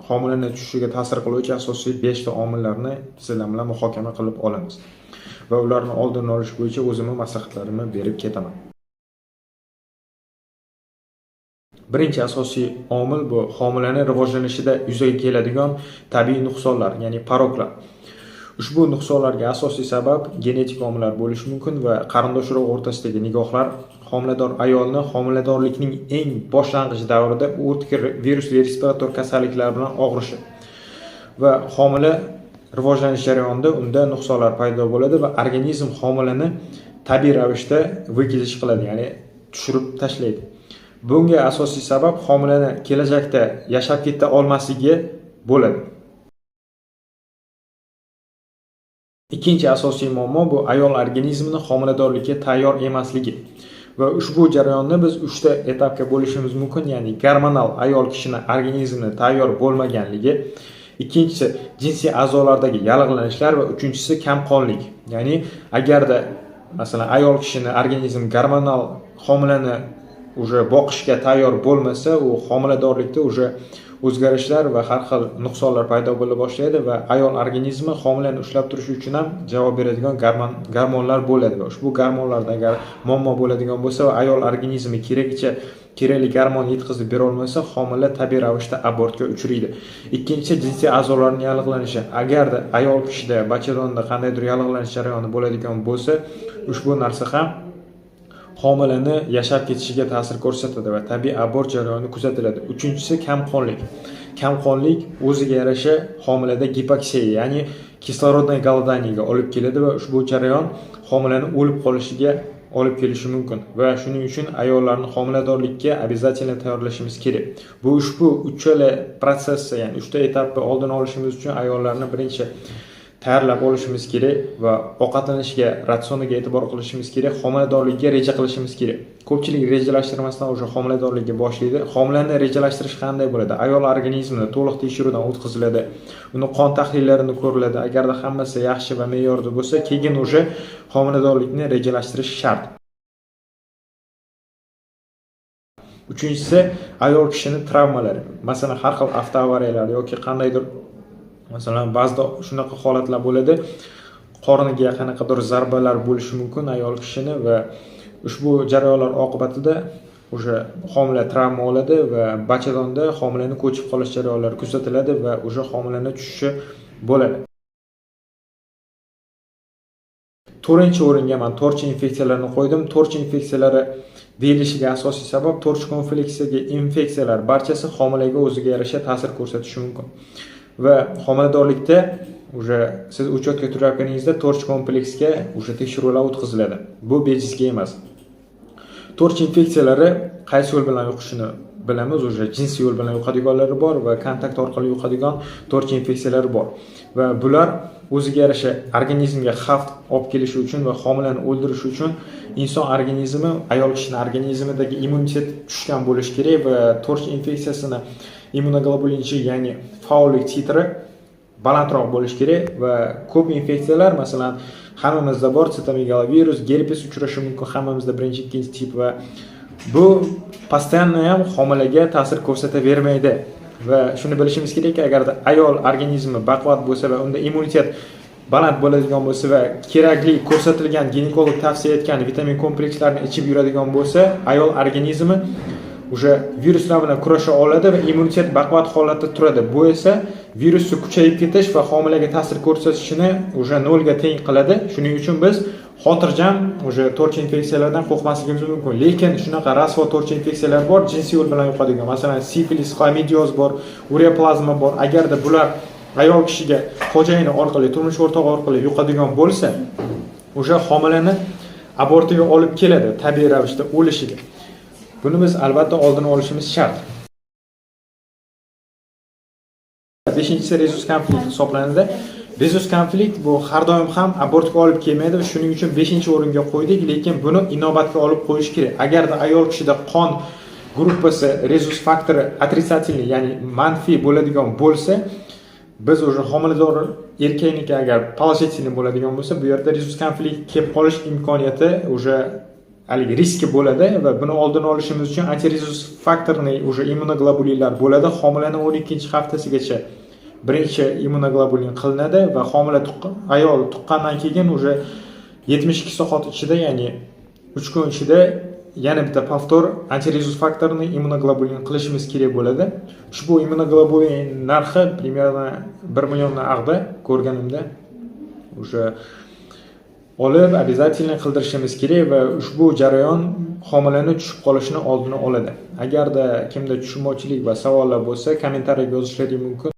homilaning tushishiga ta'sir qiluvchi asosiy 5 ta omillarni sizlar bilan muhokama qilib olamiz va ularni oldini olish bo'yicha o'zimning maslahatlarimni berib ketaman. Birinchi asosiy omil bu homilaning rivojlanishida yuzaga keladigan tabiiy nuqsonlar, ya'ni poroklar. Ushbu nuqsonlarga asosiy sabab genetik omillar bo'lishi mumkin va qarindosh-urug' o'rtasidagi nigohlar homilador ayolni homiladorlikning eng boshlang'ich davrida o'tkir virusli respirator kasalliklar bilan og'rishi va homila rivojlanish jarayonida unda nuqsonlar paydo bo'ladi va organizm homilani tabiiy ravishda vykizish qiladi, ya'ni tushirib tashlaydi. Bunga asosiy sabab homilani kelajakda yashab keta olmasligi bo'ladi. Ikkinchi asosiy muammo bu ayol organizmini homiladorlikka tayyor emasligi. Va ushbu jarayonni biz 3 ta etapga bo'lishimiz mumkin, ya'ni gormonal ayol kishining organizmini tayyor bo'lmaganligi, ikkinchisi jinsiy a'zolardagi yallig'lanishlar va uchinchisi kamqonlik. Ya'ni agarda masalan ayol kishining organizmi gormonal homilani boqishga tayyor bo'lmasa, u homiladorlikda o'zgarishlar va har xil nuqsonlar paydo bo'la boshlaydi va ayol organizmi homilani ushlab turish uchun ham javob beradigan gormonlar bo'ladi va ushbu gormonlarda agar muammo bo'ladigan bo'lsa va ayol organizmi kerakli gormon yetkazib bera olmasa, homila tabiiy ravishda abortga uchraydi. Ikkinchi jinsiy a'zolarning yallig'lanishi. Agarda ayol kishida bachadonda qandaydir yallig'lanish jarayoni bo'ladigan bo'lsa, ushbu narsa ham homilani yashab ketishiga ta'sir ko'rsatadi va tabiiy abort jarayoni kuzatiladi. Uchinchisi kamqonlik. Kamqonlik o'ziga yarasha homilada gipoksiya, ya'ni kislorodniy голодaniyaga olib keladi va ushbu jarayon homilani o'lib qolishiga olib kelishi mumkin va shuning uchun ayollarni homiladorlikka обязательно tayyorlashimiz kerak. Bu ushbu uchala protsessni, ya'ni 3 ta etapni oldini olishimiz uchun ayollarni birinchi tayyorlab olishimiz kerak va ovqatlanishga, ratsioniga e'tibor qilishimiz kerak, homiladorlikka reja qilishimiz kerak. Ko'pchilik rejalashtirmasdan homiladorlikka boshlaydi. Homilani rejalashtirish qanday bo'ladi? Ayol organizmini to'liq tekshiruvdan o'tkaziladi. Uni qon tahlillarini ko'riladi. Agarda hammasi yaxshi va me'yorda bo'lsa, keyin homiladorlikni rejalashtirish shart. Uchinchisi ayol kishining travmalari. Masalan, har xil avtoavariyalar yoki qandaydir masalan, ba'zida shunaqa holatlar bo'ladi. Qorniga qanaqadir zarbalar bo'lishi mumkin ayol kishini va ushbu jarayonlar oqibatida homila travma oladi va bachadonda homilani ko'chib qolish jarayonlari kuzatiladi va homilani tushishi bo'ladi. 4-chi o'ringa men torch infeksiyalarini qo'ydim. Torch infeksiyalari deyilishiga asosiy sabab torch kompleksidagi infeksiyalar barchasi homilaga o'ziga yarasha ta'sir ko'rsatishi mumkin. Va homiladorlikda siz uchotga turayotganingizda torch kompleksga tekshiruvlar o'tkaziladi. Bu bejizga emas. Torch infeksiyalari qaysi yo'l bilan yuqishini bilamiz. Jinsiy yo'l bilan yuqadiganlari bor va kontakt orqali yuqadigan torch infeksiyalari bor. Va bular o'ziga yarasha organizmga xavf olib kelishi uchun va homilani o'ldirish uchun inson organizmi ayol kishining organizmidagi immunitet tushgan bo'lishi kerak va torch infeksiyasini immunoglobulin G, ya'ni faollik titri balandroq bo'lishi kerak va ko'p infeksiyalar, masalan, hammamizda bor sitomegalovirus, gerpes uchrashi mumkin, hammamizda birinchi, ikkinchi tip va bu постоянно ham homilaga ta'sir ko'rsatavermaydi va shuni bilishimiz kerakki, agarda ayol organizmi baquvvat bo'lsa va unda immunitet baland bo'ladigan bo'lsa va kerakli ko'rsatilgan ginekolog tavsiya etgan vitamin komplekslarini ichib yuradigan bo'lsa, ayol organizmi viruslar bilan kurasha oladi va immunitet baquvvat holatda turadi. Bu esa virusni kuchayib ketish va homilaga ta'sir ko'rsatishini nolga teng qiladi. Shuning uchun biz xotirjam torch infeksiyalardan qo'rqmasligimiz mumkin. Lekin shunaqa rasvo torch infeksiyalar bor, jinsiy yo'l bilan yuqadigan. Masalan, sifilis, xlamidioz bor, ureoplazma bor. Agarda bular ayol kishiga xo'jayini orqali, turmush o'rtog'i orqali yuqadigan bo'lsa, homilani abortiga olib keladi, tabiiy ravishda o'lishiga. Buni biz albatta oldini olishimiz shart. 5-inchisi rezus konflikt hisoblanadi. Rezus konflikt bu har doim ham abortga olib kelmaydi va shuning uchun 5-o'ringa qo'ydik, lekin buni inobatga olib qo'yish kerak. Agarda ayol kishida qon gruppasi rezus faktori отрицательный, ya'ni manfiy bo'ladigan bo'lsa, biz homilador erkakniki agar положительный bo'ladigan bo'lsa, bu yerda rezus konflikt kelib qolish imkoniyati haligi riski bo'ladi va buni oldini olishimiz uchun antirezus faktorli уже immunoglobulinlar bo'ladi. Homilaning 12-haftasigacha birinchi immunoglobulin qilinadi va homila ayol tuqqandan keyin уже 72 soat ichida, ya'ni 3 kun ichida yana bitta повтор antirezus faktorini immunoglobulin qilishimiz kerak bo'ladi. Ushbu immunoglobulin narxi примерно 1 milliondan ag'da ko'rganimda уже olib обязательно qildirishimiz kerak va ushbu jarayon homilani tushib qolishini oldini oladi. Agarda kimda tushunmovchilik va savollar bo'lsa, kommentariyga yozishlari mumkin.